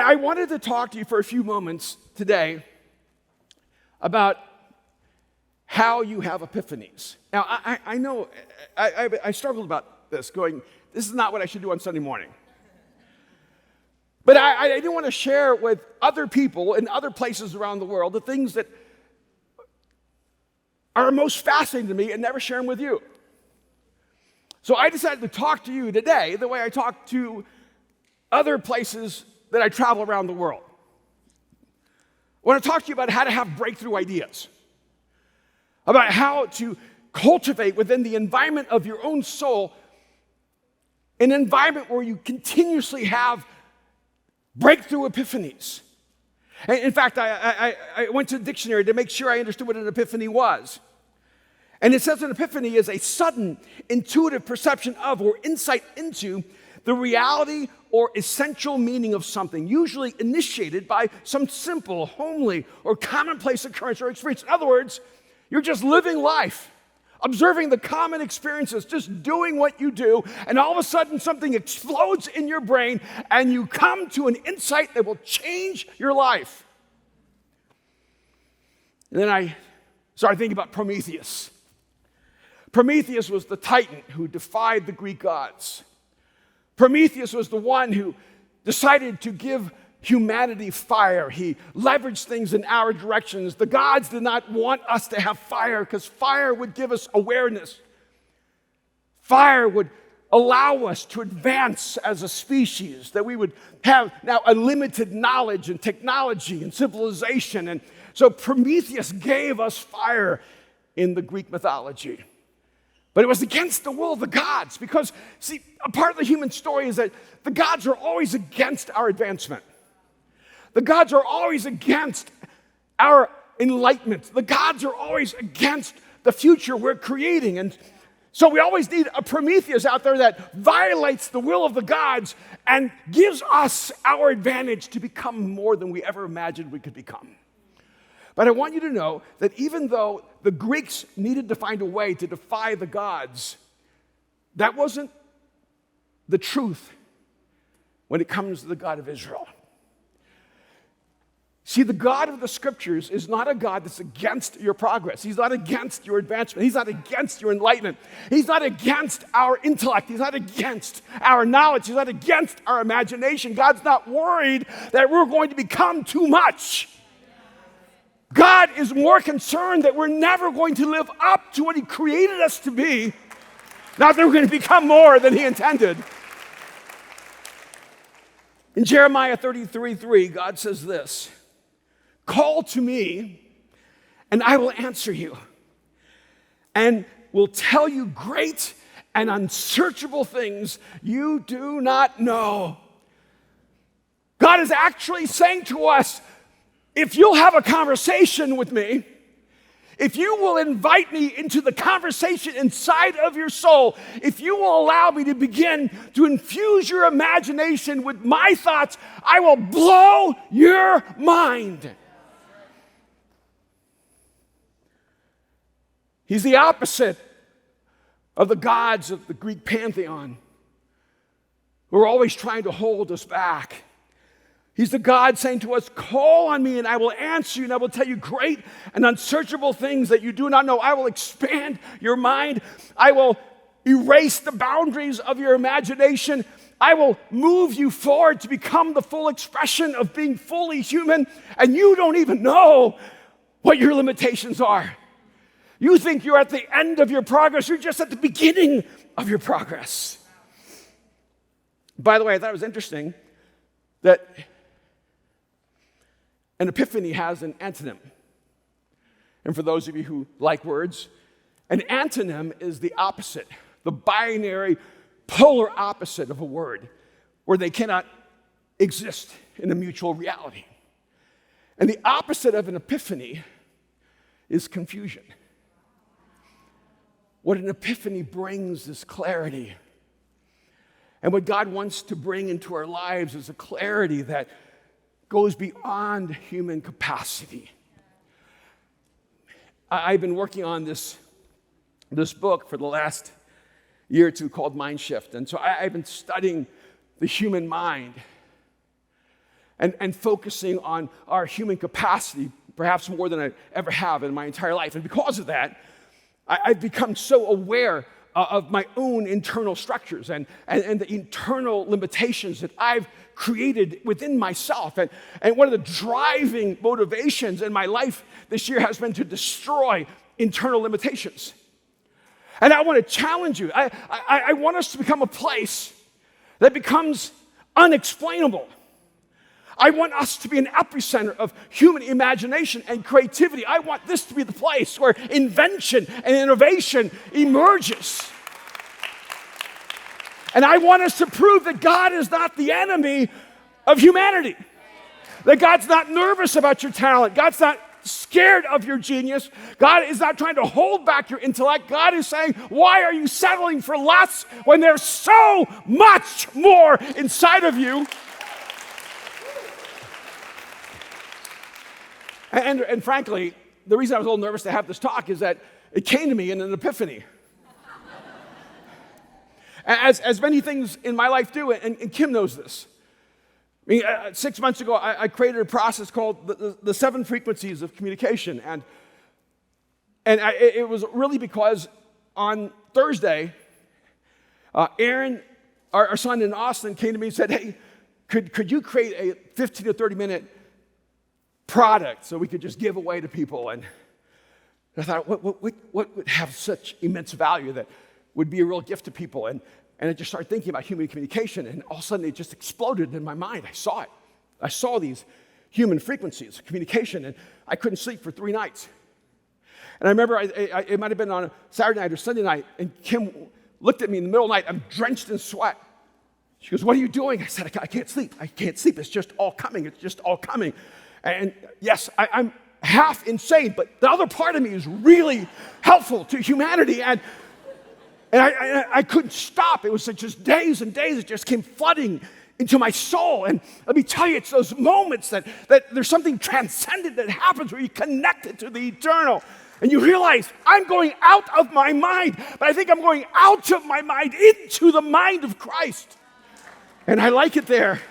I wanted to talk to you for a few moments today about how you have epiphanies. Now, I know I struggled about this, going, this is not what I should do on Sunday morning. But I didn't want to share with other people in other places around the world the things that are most fascinating to me and never share them with you. So I decided to talk to you today the way I talk to other places that I travel around the world. I want to talk to you about how to have breakthrough ideas, about how to cultivate within the environment of your own soul an environment where you continuously have breakthrough epiphanies. In fact, I went to the dictionary to make sure I understood what an epiphany was. And it says an epiphany is a sudden, intuitive perception of or insight into the reality or essential meaning of something, usually initiated by some simple, homely, or commonplace occurrence or experience. In other words, you're just living life, observing the common experiences, just doing what you do, and all of a sudden something explodes in your brain, and you come to an insight that will change your life. And then I started thinking about Prometheus. Prometheus was the titan who defied the Greek gods. Prometheus was the one who decided to give humanity fire. He leveraged things in our directions. The gods did not want us to have fire because fire would give us awareness. Fire would allow us to advance as a species, that we would have now unlimited knowledge and technology and civilization. And so Prometheus gave us fire in the Greek mythology. But it was against the will of the gods because, see, a part of the human story is that the gods are always against our advancement. The gods are always against our enlightenment. The gods are always against the future we're creating. And so we always need a Prometheus out there that violates the will of the gods and gives us our advantage to become more than we ever imagined we could become. But I want you to know that even though the Greeks needed to find a way to defy the gods, that wasn't the truth when it comes to the God of Israel. See, the God of the Scriptures is not a God that's against your progress. He's not against your advancement. He's not against your enlightenment. He's not against our intellect. He's not against our knowledge. He's not against our imagination. God's not worried that we're going to become too much. God is more concerned that we're never going to live up to what He created us to be, not that we're going to become more than He intended. In Jeremiah 33:3, God says this, "Call to me, and I will answer you, and will tell you great and unsearchable things you do not know." God is actually saying to us, if you'll have a conversation with me, if you will invite me into the conversation inside of your soul, if you will allow me to begin to infuse your imagination with my thoughts, I will blow your mind. He's the opposite of the gods of the Greek pantheon who are always trying to hold us back. He's the God saying to us, call on me and I will answer you and I will tell you great and unsearchable things that you do not know. I will expand your mind. I will erase the boundaries of your imagination. I will move you forward to become the full expression of being fully human, and you don't even know what your limitations are. You think you're at the end of your progress. You're just at the beginning of your progress. By the way, I thought it was interesting that an epiphany has an antonym. And for those of you who like words, an antonym is the opposite, the binary, polar opposite of a word, where they cannot exist in a mutual reality. And the opposite of an epiphany is confusion. What an epiphany brings is clarity. And what God wants to bring into our lives is a clarity that goes beyond human capacity. I've been working on this book for the last year or two called Mind Shift. And so I've been studying the human mind. and focusing on our human capacity, perhaps more than I ever have in my entire life. And because of that, I've become so aware of my own internal structures and the internal limitations that I've created within myself. And one of the driving motivations in my life this year has been to destroy internal limitations. And I want to challenge you. I want us to become a place that becomes unexplainable. I want us to be an epicenter of human imagination and creativity. I want this to be the place where invention and innovation emerges. And I want us to prove that God is not the enemy of humanity. That God's not nervous about your talent. God's not scared of your genius. God is not trying to hold back your intellect. God is saying, why are you settling for less when there's so much more inside of you? And frankly, the reason I was a little nervous to have this talk is that it came to me in an epiphany. As many things in my life do, and Kim knows this. I mean, 6 months ago, I created a process called the 7 frequencies of communication. And it was really because on Thursday, Aaron, our son in Austin, came to me and said, hey, could you create a 15 to 30-minute product so we could just give away to people? And I thought, what would have such immense value that would be a real gift to people? And I just started thinking about human communication, and all of a sudden it just exploded in my mind. I saw it. I saw these human frequencies of communication, and I couldn't sleep for 3 nights. And I remember it might have been on a Saturday night or Sunday night, and Kim looked at me in the middle of the night. I'm drenched in sweat. She goes, what are you doing? I said, I can't sleep. I can't sleep. It's just all coming. It's just all coming. And yes, I'm half insane, but the other part of me is really helpful to humanity. And I couldn't stop. It was just days and days. It just came flooding into my soul. And let me tell you, it's those moments that there's something transcendent that happens where you connect it to the eternal. And you realize, I'm going out of my mind, but I think I'm going out of my mind into the mind of Christ. And I like it there.